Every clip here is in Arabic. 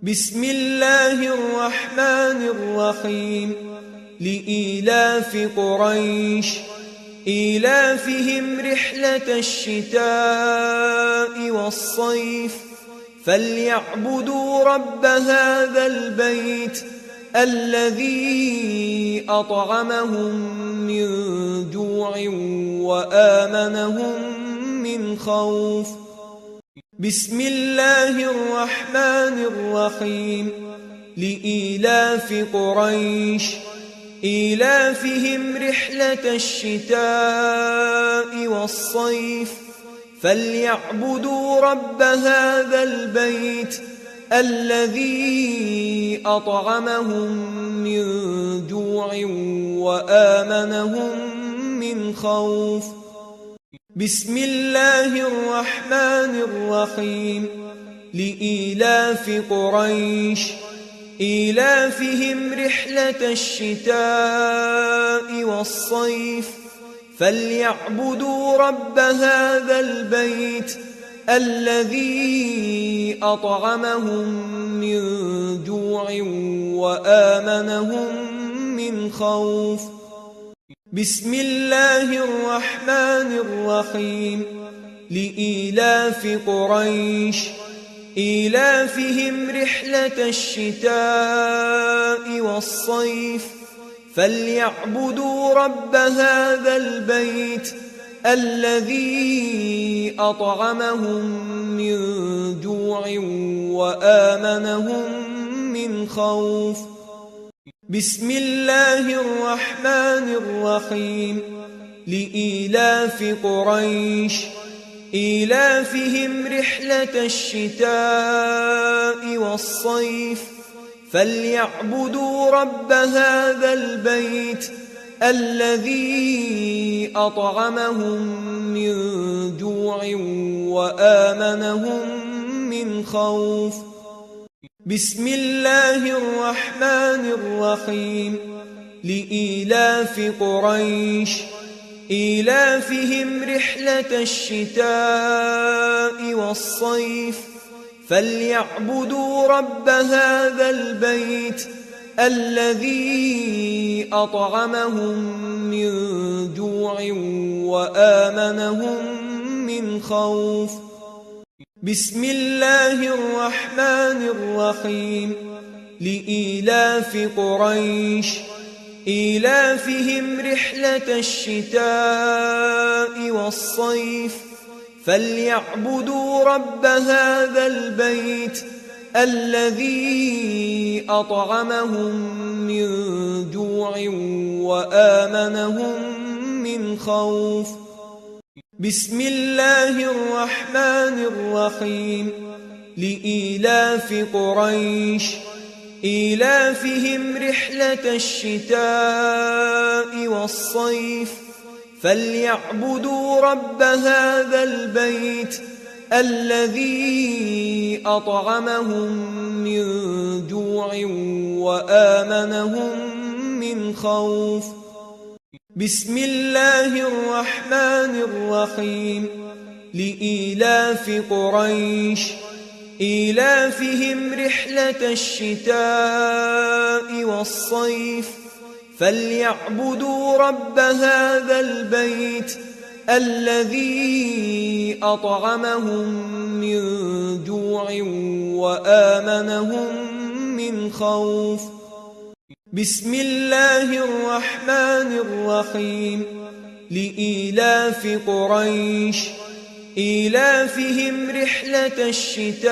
بسم الله الرحمن الرحيم لإيلاف قريش إيلافهم رحلة الشتاء والصيف فليعبدوا رب هذا البيت الذي أطعمهم من جوع وآمنهم من خوف بسم الله الرحمن الرحيم لإيلاف قريش إيلافهم رحلة الشتاء والصيف فليعبدوا رب هذا البيت الذي أطعمهم من جوع وآمنهم من خوف بسم الله الرحمن الرحيم لإيلاف قريش إيلافهم رحلة الشتاء والصيف فليعبدوا رب هذا البيت الذي أطعمهم من جوع وآمنهم من خوف بسم الله الرحمن الرحيم لإيلاف قريش إيلافهم رحلة الشتاء والصيف فليعبدوا رب هذا البيت الذي أطعمهم من جوع وآمنهم من خوف بسم الله الرحمن الرحيم لإيلاف قريش إيلافهم رحلة الشتاء والصيف فليعبدوا رب هذا البيت الذي أطعمهم من جوع وآمنهم من خوف بسم الله الرحمن الرحيم لإيلاف قريش إيلافهم رحلة الشتاء والصيف فليعبدوا رب هذا البيت الذي أطعمهم من جوع وآمنهم من خوف بسم الله الرحمن الرحيم لإيلاف قريش إيلافهم رحلة الشتاء والصيف فليعبدوا رب هذا البيت الذي أطعمهم من جوع وآمنهم من خوف بسم الله الرحمن الرحيم لإيلاف قريش إيلافهم رحلة الشتاء والصيف فليعبدوا رب هذا البيت الذي أطعمهم من جوع وآمنهم من خوف بسم الله الرحمن الرحيم لإيلاف قريش إيلافهم رحلة الشتاء والصيف فليعبدوا رب هذا البيت الذي أطعمهم من جوع وآمنهم من خوف بسم الله الرحمن الرحيم لإيلاف قريش إيلافهم رحلة الشتاء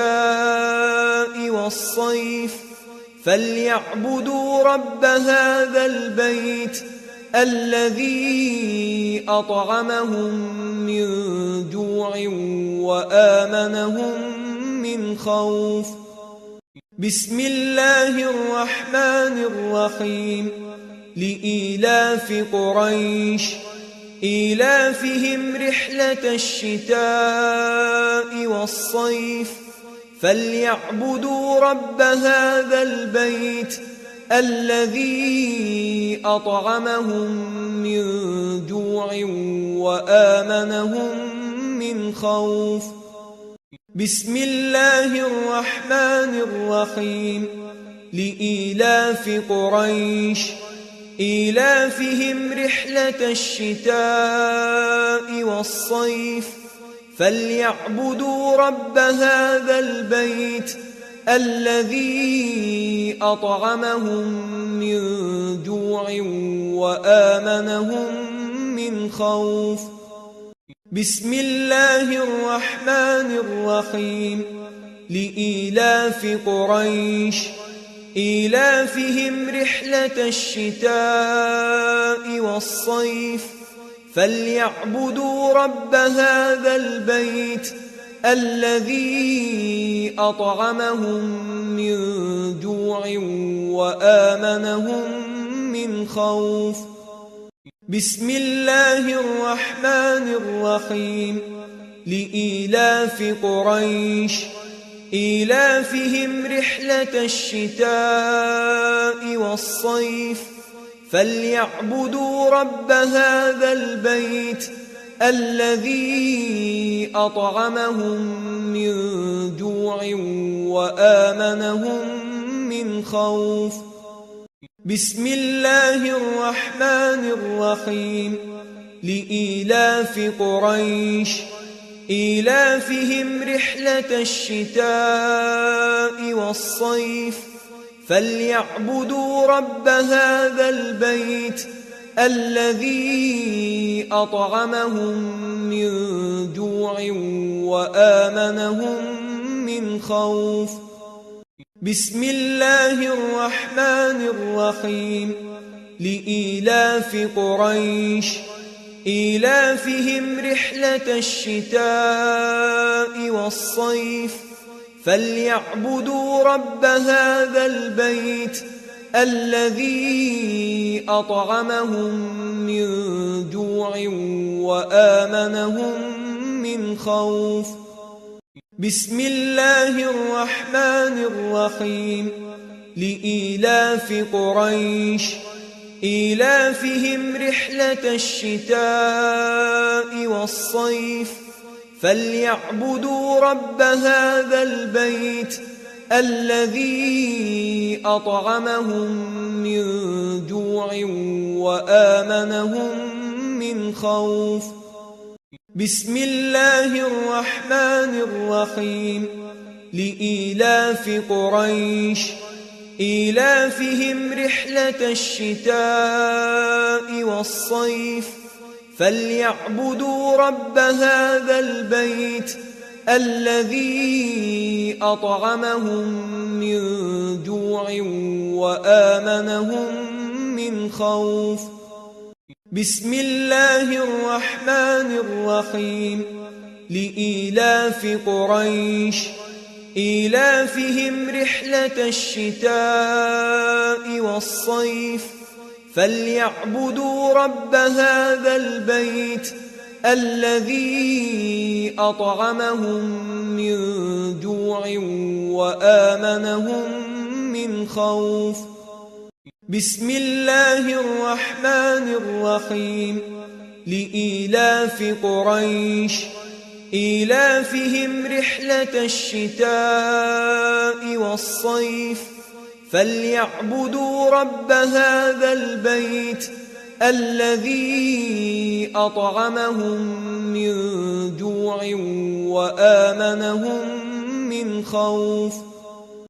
والصيف فليعبدوا رب هذا البيت الذي أطعمهم من جوع وآمنهم من خوف بسم الله الرحمن الرحيم لإيلاف قريش إيلافهم رحلة الشتاء والصيف فليعبدوا رب هذا البيت الذي أطعمهم من جوع وآمنهم من خوف بسم الله الرحمن الرحيم لإيلاف قريش إيلافهم رحلة الشتاء والصيف فليعبدوا رب هذا البيت الذي أطعمهم من جوع وآمنهم من خوف بسم الله الرحمن الرحيم لإيلاف قريش إيلافهم رحلة الشتاء والصيف فليعبدوا رب هذا البيت الذي أطعمهم من جوع وآمنهم من خوف بسم الله الرحمن الرحيم لإيلاف قريش إيلافهم رحلة الشتاء والصيف فليعبدوا رب هذا البيت الذي أطعمهم من جوع وآمنهم من خوف بسم الله الرحمن الرحيم لإيلاف قريش إيلافهم رحلة الشتاء والصيف فليعبدوا رب هذا البيت الذي أطعمهم من جوع وآمنهم من خوف بسم الله الرحمن الرحيم لإيلاف قريش إيلافهم رحلة الشتاء والصيف فليعبدوا رب هذا البيت الذي أطعمهم من جوع وآمنهم من خوف بسم الله الرحمن الرحيم لإيلاف قريش إيلافهم رحلة الشتاء والصيف فليعبدوا رب هذا البيت الذي أطعمهم من جوع وآمنهم من خوف بسم الله الرحمن الرحيم لإيلاف قريش إيلافهم رحلة الشتاء والصيف فليعبدوا رب هذا البيت الذي أطعمهم من جوع وآمنهم من خوف بسم الله الرحمن الرحيم لإيلاف قريش إيلافهم رحلة الشتاء والصيف فليعبدوا رب هذا البيت الذي أطعمهم من جوع وآمنهم من خوف بسم الله الرحمن الرحيم لإيلاف قريش إيلافهم رحلة الشتاء والصيف فليعبدوا رب هذا البيت الذي أطعمهم من جوع وآمنهم من خوف